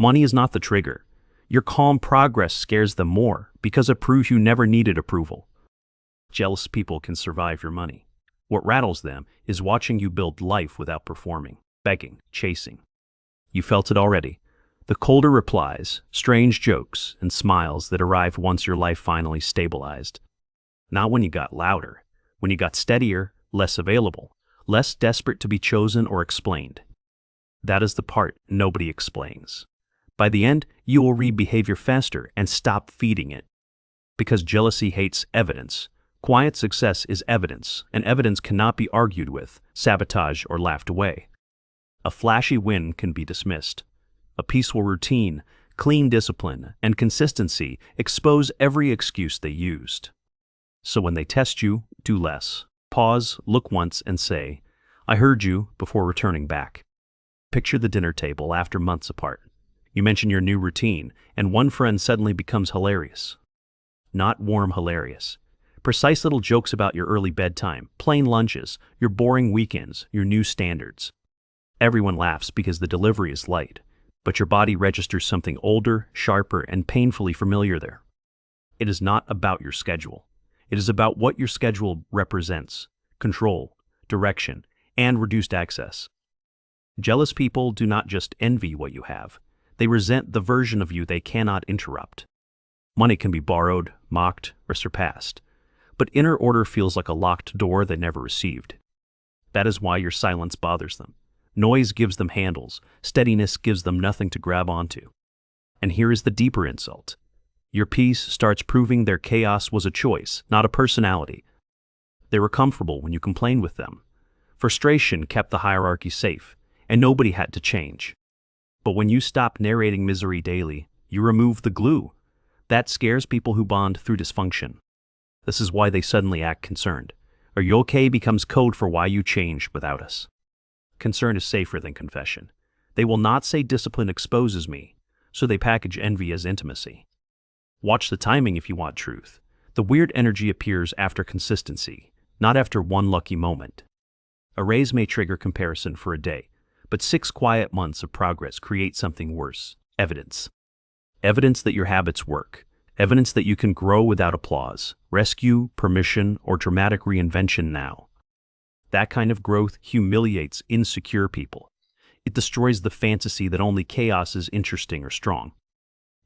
Money is not the trigger. Your calm progress scares them more because it proves you never needed approval. Jealous people can survive your money. What rattles them is watching you build life without performing, begging, chasing. You felt it already. The colder replies, strange jokes, and smiles that arrive once your life finally stabilized. Not when you got louder, when you got steadier, less available, less desperate to be chosen or explained. That is the part nobody explains. By the end, you will read behavior faster and stop feeding it. Because jealousy hates evidence. Quiet success is evidence, and evidence cannot be argued with, sabotaged, or laughed away. A flashy win can be dismissed. A peaceful routine, clean discipline, and consistency expose every excuse they used. So when they test you, do less. Pause, look once, and say, "I heard you," before returning back. Picture the dinner table after months apart. You mention your new routine, and one friend suddenly becomes hilarious. Not warm hilarious. Precise little jokes about your early bedtime, plain lunches, your boring weekends, your new standards. Everyone laughs because the delivery is light, but your body registers something older, sharper, and painfully familiar there. It is not about your schedule. It is about what your schedule represents: control, direction, and reduced access. Jealous people do not just envy what you have. They resent the version of you they cannot interrupt. Money can be borrowed, mocked, or surpassed, but inner order feels like a locked door they never received. That is why your silence bothers them. Noise gives them handles, steadiness gives them nothing to grab onto. And here is the deeper insult. Your peace starts proving their chaos was a choice, not a personality. They were comfortable when you complained with them. Frustration kept the hierarchy safe, and nobody had to change. But when you stop narrating misery daily, you remove the glue. That scares people who bond through dysfunction. This is why they suddenly act concerned. "Are you okay?" becomes code for why you changed without us. Concern is safer than confession. They will not say discipline exposes me, so they package envy as intimacy. Watch the timing if you want truth. The weird energy appears after consistency, not after one lucky moment. A raise may trigger comparison for a day, but 6 quiet months of progress create something worse: evidence. Evidence that your habits work. Evidence that you can grow without applause, rescue, permission, or dramatic reinvention now. That kind of growth humiliates insecure people. It destroys the fantasy that only chaos is interesting or strong.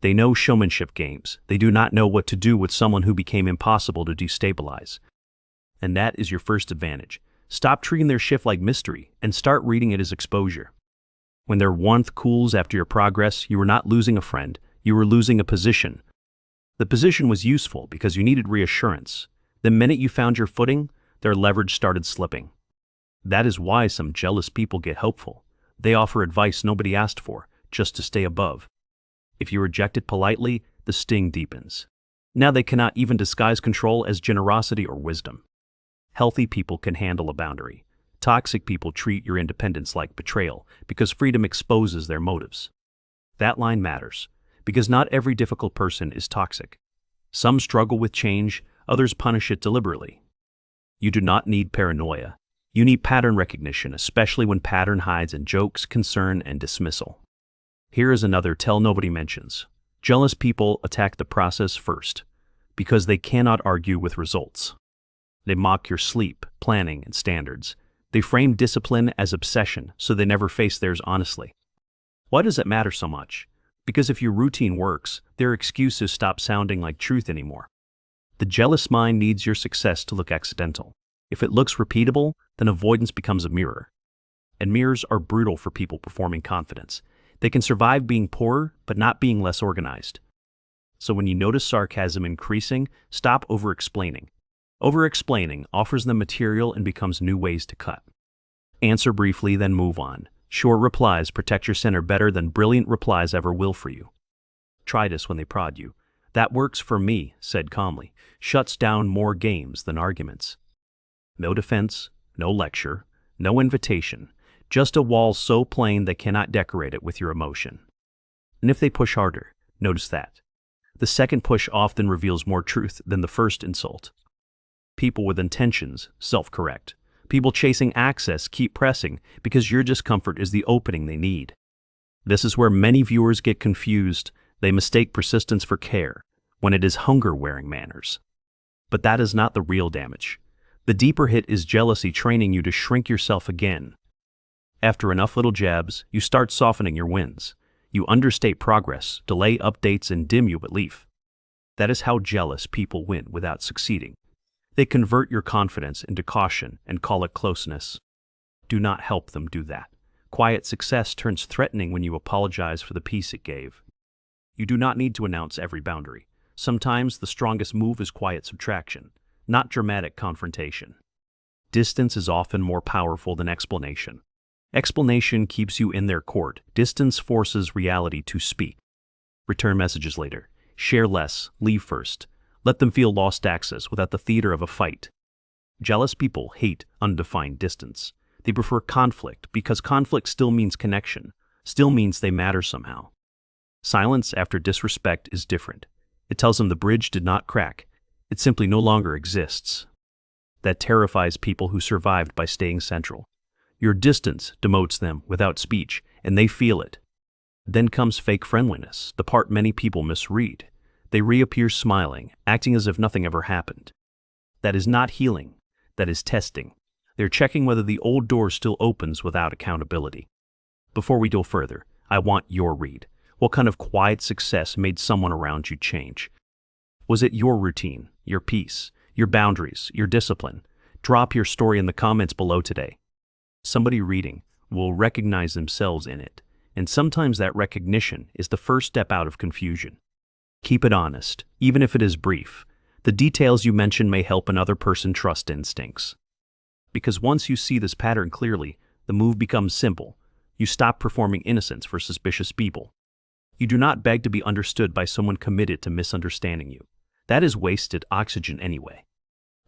They know showmanship games. They do not know what to do with someone who became impossible to destabilize. And that is your first advantage. Stop treating their shift like mystery and start reading it as exposure. When their warmth cools after your progress, you are not losing a friend, you are losing a position. The position was useful because you needed reassurance. The minute you found your footing, their leverage started slipping. That is why some jealous people get hopeful. They offer advice nobody asked for, just to stay above. If you reject it politely, the sting deepens. Now they cannot even disguise control as generosity or wisdom. Healthy people can handle a boundary. Toxic people treat your independence like betrayal because freedom exposes their motives. That line matters, because not every difficult person is toxic. Some struggle with change, others punish it deliberately. You do not need paranoia. You need pattern recognition, especially when pattern hides in jokes, concern, and dismissal. Here is another tell nobody mentions. Jealous people attack the process first, because they cannot argue with results. They mock your sleep, planning, and standards. They frame discipline as obsession, so they never face theirs honestly. Why does it matter so much? Because if your routine works, their excuses stop sounding like truth anymore. The jealous mind needs your success to look accidental. If it looks repeatable, then avoidance becomes a mirror. And mirrors are brutal for people performing confidence. They can survive being poorer, but not being less organized. So when you notice sarcasm increasing, stop overexplaining. Overexplaining offers them material and becomes new ways to cut. Answer briefly, then move on. Short replies protect your center better than brilliant replies ever will for you. Try this when they prod you. "That works for me," said calmly, shuts down more games than arguments. No defense, no lecture, no invitation, just a wall so plain they cannot decorate it with your emotion. And if they push harder, notice that. The second push often reveals more truth than the first insult. People with intentions self-correct. People chasing access keep pressing because your discomfort is the opening they need. This is where many viewers get confused. They mistake persistence for care, when it is hunger wearing manners. But that is not the real damage. The deeper hit is jealousy training you to shrink yourself again. After enough little jabs, you start softening your wins. You understate progress, delay updates, and dim your belief. That is how jealous people win without succeeding. They convert your confidence into caution and call it closeness. Do not help them do that. Quiet success turns threatening when you apologize for the peace it gave. You do not need to announce every boundary. Sometimes the strongest move is quiet subtraction, not dramatic confrontation. Distance is often more powerful than explanation. Explanation keeps you in their court. Distance forces reality to speak. Return messages later. Share less. Leave first. Let them feel lost access without the theater of a fight. Jealous people hate undefined distance. They prefer conflict because conflict still means connection, still means they matter somehow. Silence after disrespect is different. It tells them the bridge did not crack. It simply no longer exists. That terrifies people who survived by staying central. Your distance demotes them without speech, and they feel it. Then comes fake friendliness, the part many people misread. They reappear smiling, acting as if nothing ever happened. That is not healing. That is testing. They're checking whether the old door still opens without accountability. Before we go further, I want your read. What kind of quiet success made someone around you change? Was it your routine, your peace, your boundaries, your discipline? Drop your story in the comments below today. Somebody reading will recognize themselves in it, and sometimes that recognition is the first step out of confusion. Keep it honest, even if it is brief. The details you mention may help another person trust instincts. Because once you see this pattern clearly, the move becomes simple. You stop performing innocence for suspicious people. You do not beg to be understood by someone committed to misunderstanding you. That is wasted oxygen anyway.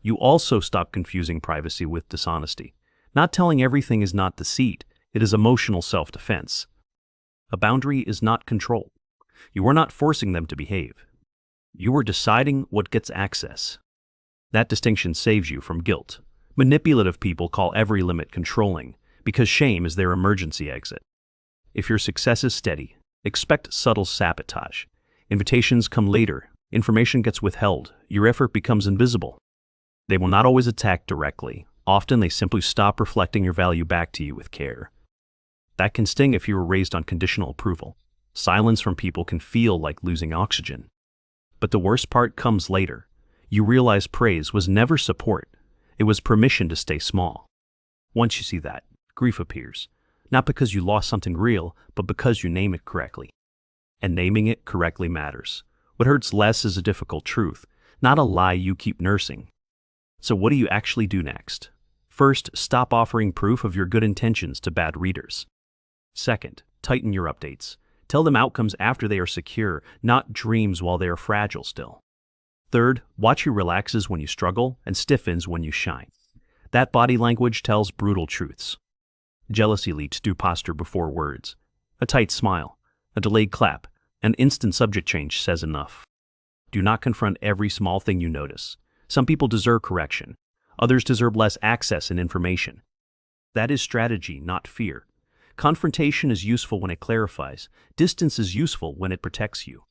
You also stop confusing privacy with dishonesty. Not telling everything is not deceit, it is emotional self-defense. A boundary is not control. You are not forcing them to behave. You are deciding what gets access. That distinction saves you from guilt. Manipulative people call every limit controlling because shame is their emergency exit. If your success is steady, expect subtle sabotage. Invitations come later, information gets withheld, your effort becomes invisible. They will not always attack directly. Often they simply stop reflecting your value back to you with care. That can sting if you were raised on conditional approval. Silence from people can feel like losing oxygen. But the worst part comes later. You realize praise was never support. It was permission to stay small. Once you see that, grief appears. Not because you lost something real, but because you name it correctly. And naming it correctly matters. What hurts less is a difficult truth, not a lie you keep nursing. So what do you actually do next? First, stop offering proof of your good intentions to bad readers. Second, tighten your updates. Tell them outcomes after they are secure, not dreams while they are fragile still. Third, watch who relaxes when you struggle and stiffens when you shine. That body language tells brutal truths. Jealousy leads to posture before words. A tight smile, a delayed clap, an instant subject change says enough. Do not confront every small thing you notice. Some people deserve correction. Others deserve less access and information. That is strategy, not fear. Confrontation is useful when it clarifies. Distance is useful when it protects you.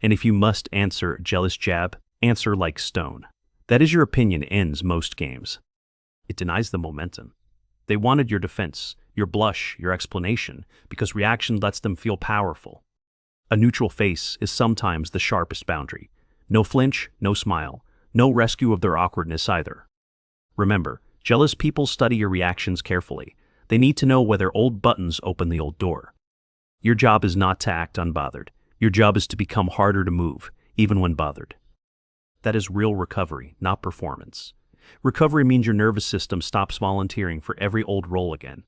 And if you must answer jealous jab, answer like stone. That is your opinion ends most games. It denies the momentum. They wanted your defense, your blush, your explanation, because reaction lets them feel powerful. A neutral face is sometimes the sharpest boundary. No flinch, no smile, no rescue of their awkwardness either. Remember, jealous people study your reactions carefully. They need to know whether old buttons open the old door. Your job is not to act unbothered. Your job is to become harder to move, even when bothered. That is real recovery, not performance. Recovery means your nervous system stops volunteering for every old role again.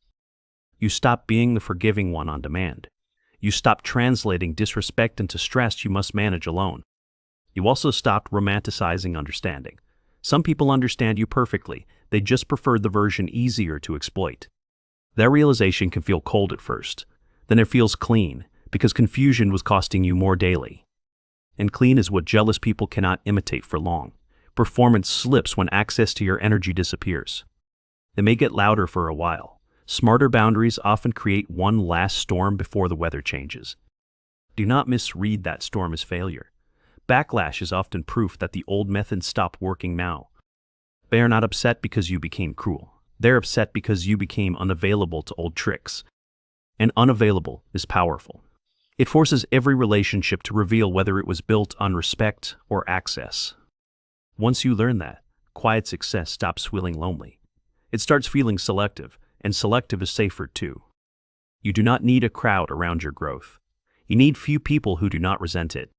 You stop being the forgiving one on demand. You stop translating disrespect into stress you must manage alone. You also stopped romanticizing understanding. Some people understand you perfectly. They just preferred the version easier to exploit. That realization can feel cold at first. Then it feels clean, because confusion was costing you more daily. And clean is what jealous people cannot imitate for long. Performance slips when access to your energy disappears. They may get louder for a while, Smarter boundaries often create one last storm before the weather changes. Do not misread that storm as failure. Backlash is often proof that the old methods stop working now. They are not upset because you became cruel. They're upset because you became unavailable to old tricks. And unavailable is powerful. It forces every relationship to reveal whether it was built on respect or access. Once you learn that, quiet success stops feeling lonely. It starts feeling selective, and selective is safer too. You do not need a crowd around your growth. You need few people who do not resent it.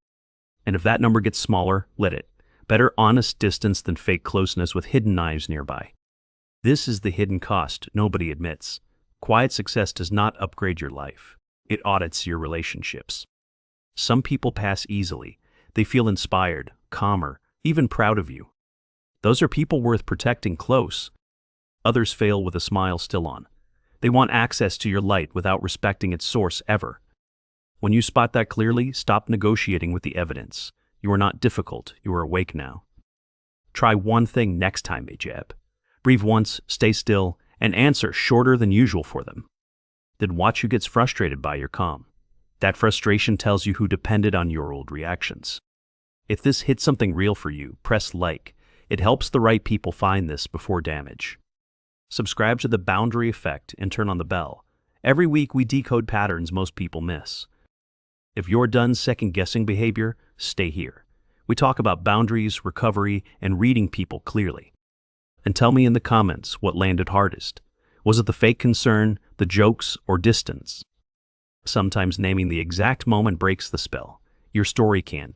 And if that number gets smaller, let it. Better honest distance than fake closeness with hidden knives nearby. This is the hidden cost nobody admits. Quiet success does not upgrade your life. It audits your relationships. Some people pass easily. They feel inspired, calmer, even proud of you. Those are people worth protecting close. Others fail with a smile still on. They want access to your light without respecting its source ever. When you spot that clearly, stop negotiating with the evidence. You are not difficult, you are awake now. Try one thing next time they jab. Breathe once, stay still, and answer shorter than usual for them. Then watch who gets frustrated by your calm. That frustration tells you who depended on your old reactions. If this hits something real for you, press like. It helps the right people find this before damage. Subscribe to The Boundary Effect and turn on the bell. Every week we decode patterns most people miss. If you're done second-guessing behavior, stay here. We talk about boundaries, recovery, and reading people clearly. And tell me in the comments what landed hardest. Was it the fake concern, the jokes, or distance? Sometimes naming the exact moment breaks the spell. Your story can.